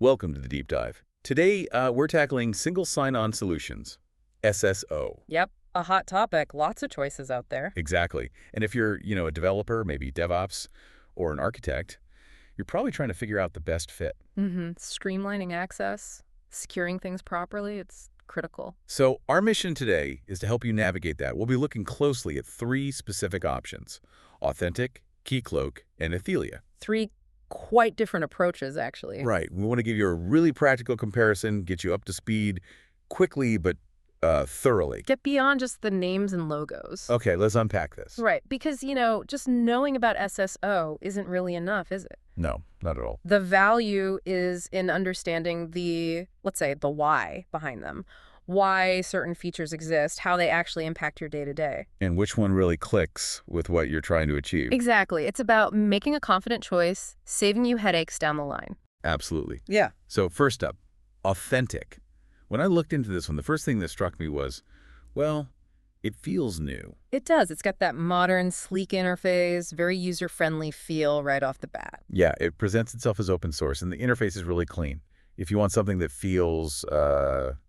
Welcome to the Deep Dive. Today, we're tackling single sign-on solutions, SSO. Yep, a hot topic. Lots of choices out there. Exactly. And if you're, a developer, maybe DevOps, or an architect, you're probably trying to figure out the best fit. Streamlining access, securing things properly, it's critical. So our mission today is to help you navigate that. We'll be looking closely at three specific options: Authentik, Keycloak, and Authelia. Three quite different approaches, actually. Right. We want to give you a really practical comparison, get you up to speed quickly but thoroughly. Get beyond just the names and logos. Okay, let's unpack this. Right, because, just knowing about SSO isn't really enough, is it? No, not at all. The value is in understanding the, let's say, the why behind them. Why certain features exist, how they actually impact your day-to-day. And which one really clicks with what you're trying to achieve. Exactly. It's about making a confident choice, saving you headaches down the line. Absolutely. Yeah. So first up, Authentik. When I looked into this one, the first thing that struck me was, well, it feels new. It does. It's got that modern, sleek interface, very user-friendly feel right off the bat. Yeah, it presents itself as open source, and the interface is really clean. If you want something that feels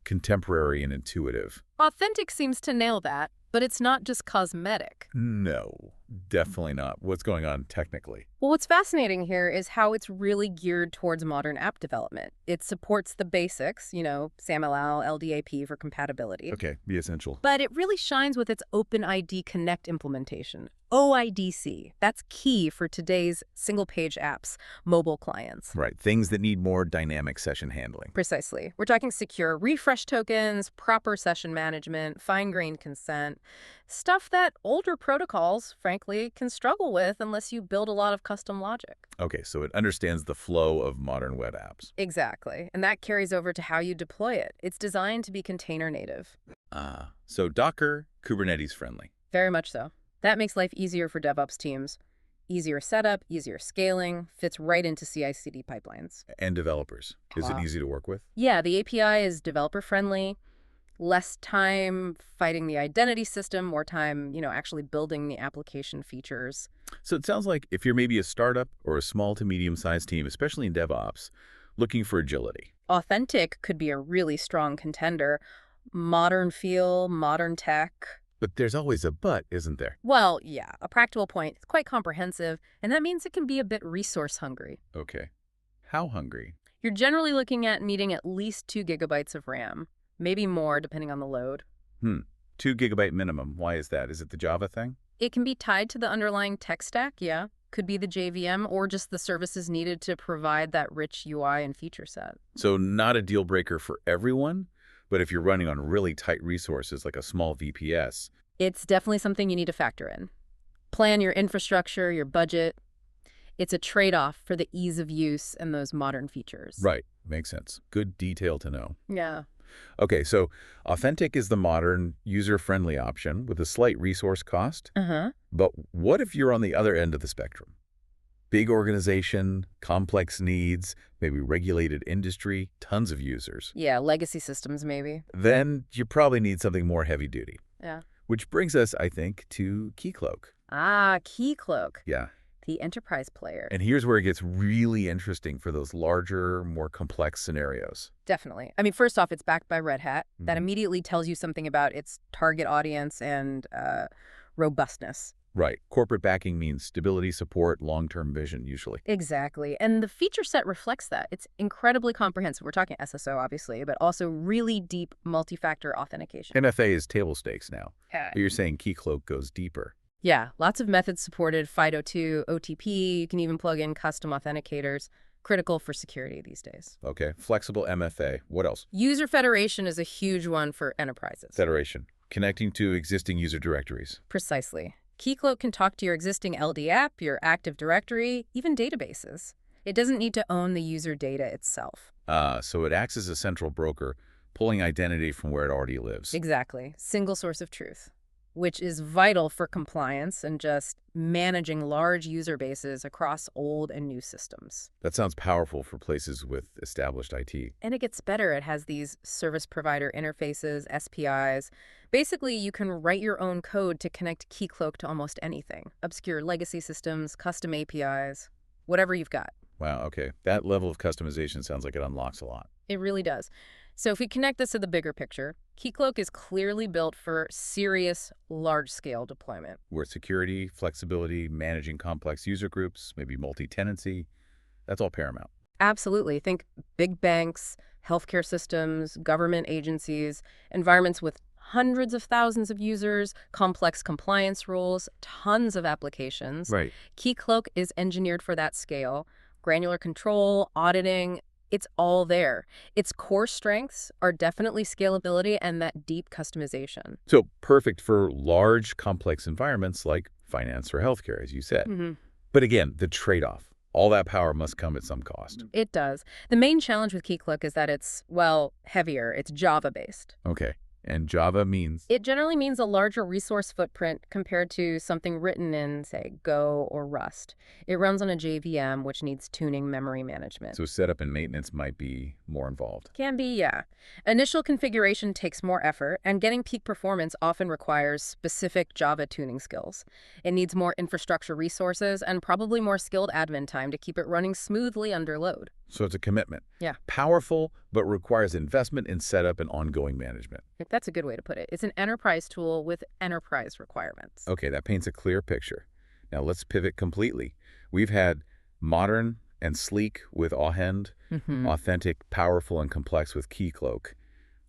contemporary and intuitive. Authentik seems to nail that, but it's not just cosmetic. No, definitely not. What's going on technically? Well, what's fascinating here is how it's really geared towards modern app development. It supports the basics, SAML, LDAP for compatibility. Okay, be essential. But it really shines with its OpenID Connect implementation. OIDC. That's key for today's single-page apps, mobile clients. Right, things that need more dynamic session handling. Precisely. We're talking secure refresh tokens, proper session management, fine-grained consent, stuff that older protocols, frankly, can struggle with unless you build a lot of custom logic. Okay, so it understands the flow of modern web apps. Exactly. And that carries over to how you deploy it. It's designed to be container native. So Docker, Kubernetes friendly. Very much so. That makes life easier for DevOps teams. Easier setup, easier scaling, fits right into CI/CD pipelines. And developers. Is it easy to work with? Yeah, the API is developer-friendly. Less time fighting the identity system, more time, actually building the application features. So it sounds like if you're maybe a startup or a small to medium-sized team, especially in DevOps, looking for agility. Authentik could be a really strong contender. Modern feel, modern tech. But there's always a but, isn't there? Well, yeah, a practical point. It's quite comprehensive, and that means it can be a bit resource hungry. Okay. How hungry? You're generally looking at needing at least 2 gigabytes of RAM, maybe more depending on the load. 2 gigabyte minimum. Why is that? Is it the Java thing? It can be tied to the underlying tech stack, yeah. Could be the JVM or just the services needed to provide that rich UI and feature set. So not a deal breaker for everyone, but if you're running on really tight resources like a small VPS. It's definitely something you need to factor in. Plan your infrastructure, your budget. It's a trade-off for the ease of use and those modern features. Right. Makes sense. Good detail to know. Yeah. Okay, so Authentik is the modern, user-friendly option with a slight resource cost. But what if you're on the other end of the spectrum? Big organization, complex needs, maybe regulated industry, tons of users. Yeah, legacy systems maybe. Then you probably need something more heavy-duty. Yeah. Which brings us, I think, to Keycloak. Keycloak. Yeah. The enterprise player. And here's where it gets really interesting for those larger, more complex scenarios. Definitely. I mean, first off, it's backed by Red Hat. That immediately tells you something about its target audience and robustness. Right. Corporate backing means stability, support, long-term vision, usually. Exactly. And the feature set reflects that. It's incredibly comprehensive. We're talking SSO, obviously, but also really deep multi-factor authentication. MFA is table stakes now. Yeah. But you're saying Keycloak goes deeper. Yeah, lots of methods supported, FIDO2, OTP. You can even plug in custom authenticators. Critical for security these days. Okay. Flexible MFA. What else? User federation is a huge one for enterprises. Federation. Connecting to existing user directories. Precisely. Keycloak can talk to your existing LD app, your Active Directory, even databases. It doesn't need to own the user data itself. So it acts as a central broker, pulling identity from where it already lives. Exactly. Single source of truth, which is vital for compliance and just managing large user bases across old and new systems. That sounds powerful for places with established IT. And it gets better. It has these service provider interfaces, SPIs. Basically, you can write your own code to connect Keycloak to almost anything. Obscure legacy systems, custom APIs, whatever you've got. Wow, okay. That level of customization sounds like it unlocks a lot. It really does. So if we connect this to the bigger picture, Keycloak is clearly built for serious, large-scale deployment. Where security, flexibility, managing complex user groups, maybe multi-tenancy, that's all paramount. Absolutely. Think big banks, healthcare systems, government agencies, environments with hundreds of thousands of users, complex compliance rules, tons of applications. Right. Keycloak is engineered for that scale. Granular control, auditing, it's all there. Its core strengths are definitely scalability and that deep customization. So perfect for large, complex environments like finance or healthcare, as you said. Hmm. But again, the trade-off. All that power must come at some cost. It does. The main challenge with Keycloak is that it's, well, heavier. It's Java-based. Okay. And Java means? It generally means a larger resource footprint compared to something written in, say, Go or Rust. It runs on a JVM, which needs tuning memory management. So setup and maintenance might be more involved. Can be, yeah. Initial configuration takes more effort, and getting peak performance often requires specific Java tuning skills. It needs more infrastructure resources and probably more skilled admin time to keep it running smoothly under load. So it's a commitment. Yeah. Powerful, but requires investment in setup and ongoing management. That's a good way to put it. It's an enterprise tool with enterprise requirements. Okay, that paints a clear picture. Now let's pivot completely. We've had modern and sleek with Authent, Authentik, powerful and complex with Keycloak.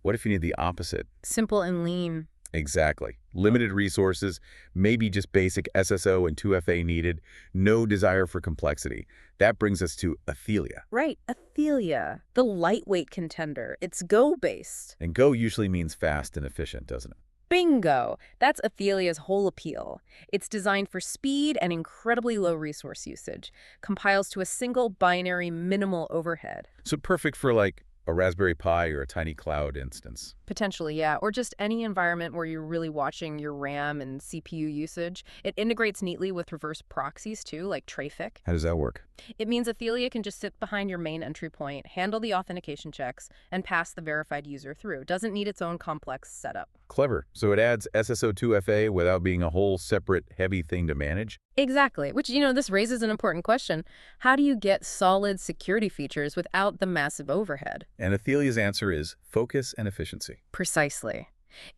What if you need the opposite? Simple and lean. Exactly. Limited resources, maybe just basic SSO and 2FA needed, no desire for complexity. That brings us to Authelia. Right, Authelia, the lightweight contender. It's Go-based. And Go usually means fast and efficient, doesn't it? Bingo! That's Authelia's whole appeal. It's designed for speed and incredibly low resource usage. Compiles to a single binary minimal overhead. So perfect for like a Raspberry Pi or a tiny cloud instance. Potentially, yeah. Or just any environment where you're really watching your RAM and CPU usage. It integrates neatly with reverse proxies, too, like Trafic. How does that work? It means Authelia can just sit behind your main entry point, handle the authentication checks, and pass the verified user through. Doesn't need its own complex setup. Clever. So it adds SSO2FA without being a whole separate heavy thing to manage? Exactly. Which, this raises an important question. How do you get solid security features without the massive overhead? And Authelia's answer is focus and efficiency. Precisely.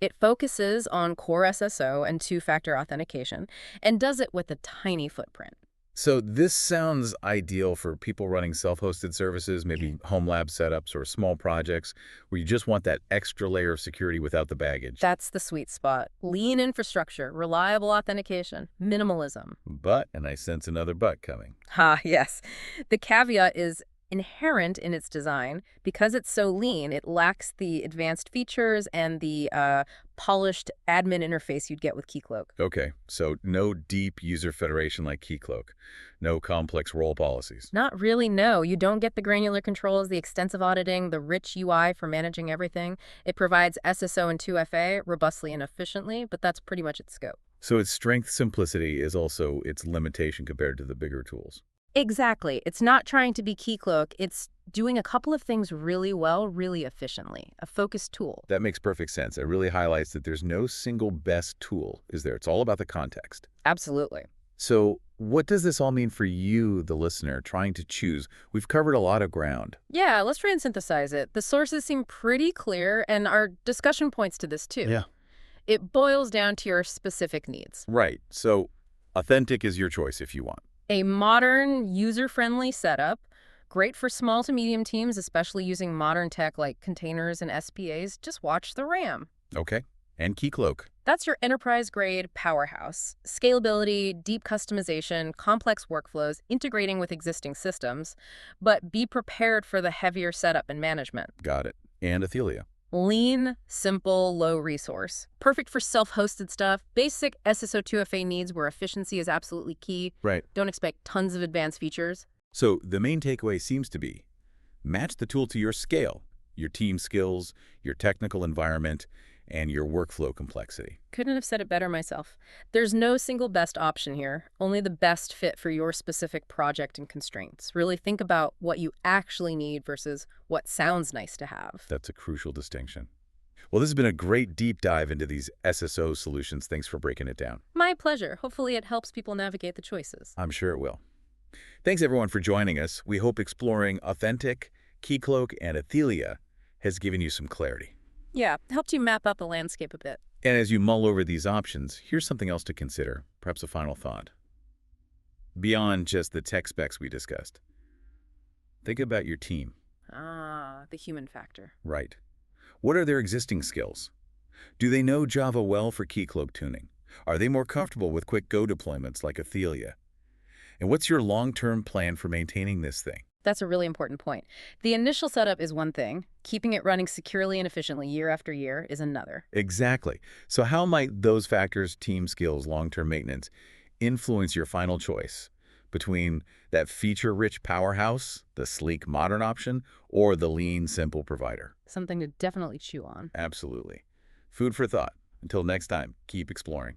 It focuses on core SSO and two-factor authentication and does it with a tiny footprint. So this sounds ideal for people running self-hosted services, maybe home lab setups or small projects where you just want that extra layer of security without the baggage. That's the sweet spot. Lean infrastructure, reliable authentication, minimalism. But, and I sense another but coming. Yes. The caveat is inherent in its design. Because it's so lean, it lacks the advanced features and the polished admin interface you'd get with Keycloak. Okay, so no deep user federation like Keycloak, no complex role policies. Not really, no. You don't get the granular controls, the extensive auditing, the rich UI for managing everything. It provides SSO and 2FA robustly and efficiently, but that's pretty much its scope. So its strength simplicity is also its limitation compared to the bigger tools. Exactly. It's not trying to be Keycloak. It's doing a couple of things really well, really efficiently. A focused tool. That makes perfect sense. It really highlights that there's no single best tool, is there? It's all about the context. Absolutely. So what does this all mean for you, the listener, trying to choose? We've covered a lot of ground. Yeah, let's try and synthesize it. The sources seem pretty clear, and our discussion points to this too. Yeah. It boils down to your specific needs. Right. So Authentik is your choice if you want. A modern, user-friendly setup, great for small to medium teams, especially using modern tech like containers and SPAs. Just watch the RAM. Okay. And Keycloak. That's your enterprise-grade powerhouse. Scalability, deep customization, complex workflows, integrating with existing systems. But be prepared for the heavier setup and management. Got it. And Authelia. Lean, simple, low resource. Perfect for self-hosted stuff. Basic SSO2FA needs where efficiency is absolutely key. Right. Don't expect tons of advanced features. So the main takeaway seems to be match the tool to your scale, your team skills, your technical environment, and your workflow complexity. Couldn't have said it better myself. There's no single best option here, only the best fit for your specific project and constraints. Really think about what you actually need versus what sounds nice to have. That's a crucial distinction. Well, this has been a great deep dive into these SSO solutions. Thanks for breaking it down. My pleasure. Hopefully it helps people navigate the choices. I'm sure it will. Thanks everyone for joining us. We hope exploring Authentik, Keycloak, and Authelia has given you some clarity. Yeah, helped you map out the landscape a bit. And as you mull over these options, here's something else to consider, perhaps a final thought. Beyond just the tech specs we discussed, think about your team. Ah, the human factor. Right. What are their existing skills? Do they know Java well for Keycloak tuning? Are they more comfortable with quick Go deployments like Authelia? And what's your long-term plan for maintaining this thing? That's a really important point. The initial setup is one thing. Keeping it running securely and efficiently year after year is another. Exactly. So how might those factors, team skills, long-term maintenance, influence your final choice between that feature-rich powerhouse, the sleek modern option, or the lean, simple provider? Something to definitely chew on. Absolutely. Food for thought. Until next time, keep exploring.